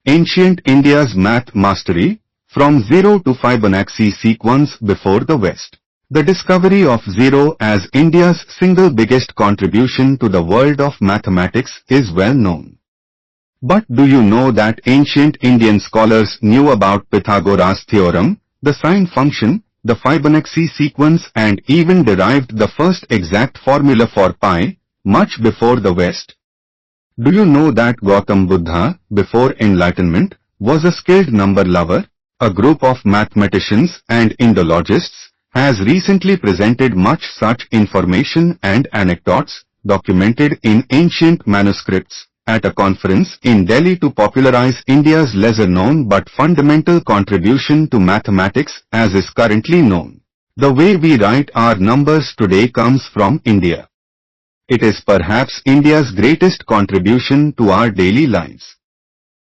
Ancient India's Math Mastery, from Zero to Fibonacci Sequence Before the West. The discovery of zero as India's single biggest contribution to the world of mathematics is well known. But do you know that ancient Indian scholars knew about Pythagoras' theorem, the sine function, the Fibonacci sequence, and even derived the first exact formula for pi, much before the West? Do you know that Gautam Buddha, before enlightenment, was a skilled number lover? A group of mathematicians and Indologists has recently presented much such information and anecdotes, documented in ancient manuscripts, at a conference in Delhi to popularize India's lesser-known but fundamental contribution to mathematics as is currently known. The way we write our numbers today comes from India. It is perhaps India's greatest contribution to our daily lives.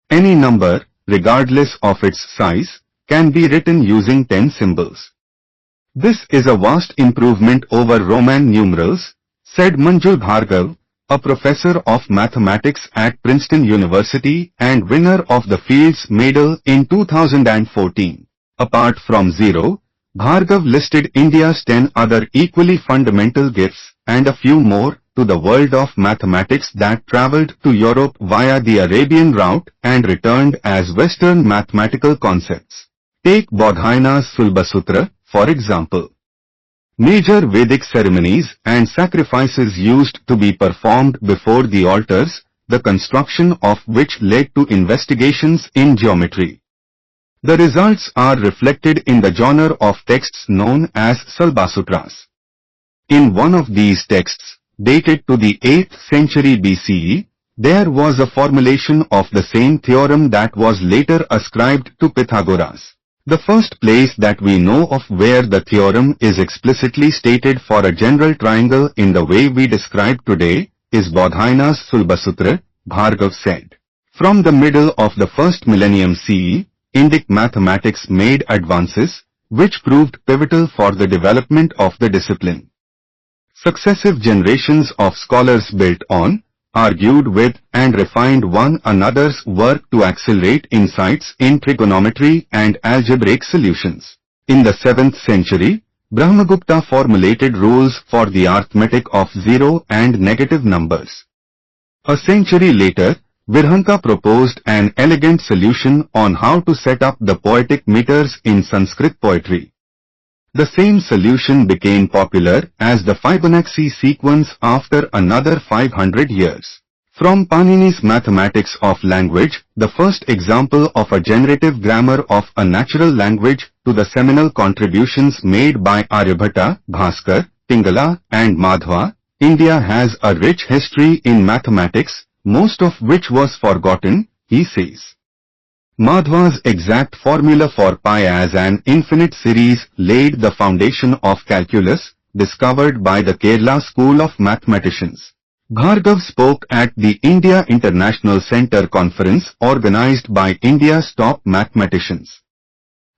Any number, regardless of its size, can be written using 10 symbols. This is a vast improvement over Roman numerals, said Manjul Bhargav, a professor of mathematics at Princeton University and winner of the Fields Medal in 2014. Apart from zero, Bhargav listed India's 10 other equally fundamental gifts and a few more to the world of mathematics that traveled to Europe via the Arabian route and returned as Western mathematical concepts. Take Bodhayana's Sulbasutra, for example. Major Vedic ceremonies and sacrifices used to be performed before the altars, the construction of which led to investigations in geometry. The results are reflected in the genre of texts known as Salbasutras. In one of these texts, dated to the 8th century BCE, there was a formulation of the same theorem that was later ascribed to Pythagoras. The first place that we know of where the theorem is explicitly stated for a general triangle in the way we describe today is Bodhayana's Sulbasutra, Bhargav said. From the middle of the first millennium CE, Indic mathematics made advances, which proved pivotal for the development of the discipline. Successive generations of scholars built on, argued with, and refined one another's work to accelerate insights in trigonometry and algebraic solutions. In the 7th century, Brahmagupta formulated rules for the arithmetic of zero and negative numbers. A century later, Virhanka proposed an elegant solution on how to set up the poetic meters in Sanskrit poetry. The same solution became popular as the Fibonacci sequence after another 500 years. From Panini's Mathematics of Language, the first example of a generative grammar of a natural language, to the seminal contributions made by Aryabhatta, Bhaskar, Pingala, and Madhva, India has a rich history in mathematics, most of which was forgotten, he says. Madhva's exact formula for pi as an infinite series laid the foundation of calculus, discovered by the Kerala School of Mathematicians. Bhargav spoke at the India International Centre Conference organized by India's top mathematicians.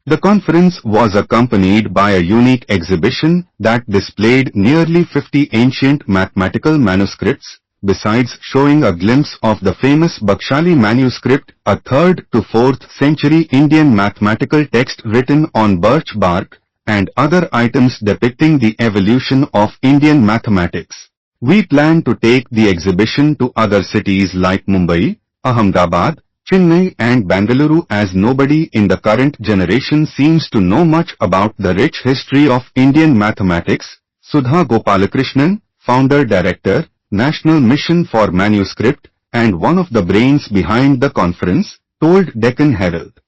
The conference was accompanied by a unique exhibition that displayed nearly 50 ancient mathematical manuscripts, besides showing a glimpse of the famous Bakshali manuscript, a 3rd to 4th century Indian mathematical text written on birch bark, and other items depicting the evolution of Indian mathematics. We plan to take the exhibition to other cities like Mumbai, Ahmedabad, Chennai and Bengaluru, as nobody in the current generation seems to know much about the rich history of Indian mathematics, Sudha Gopalakrishnan, founder-director, National Mission for Manuscript, and one of the brains behind the conference, told Deccan Herald.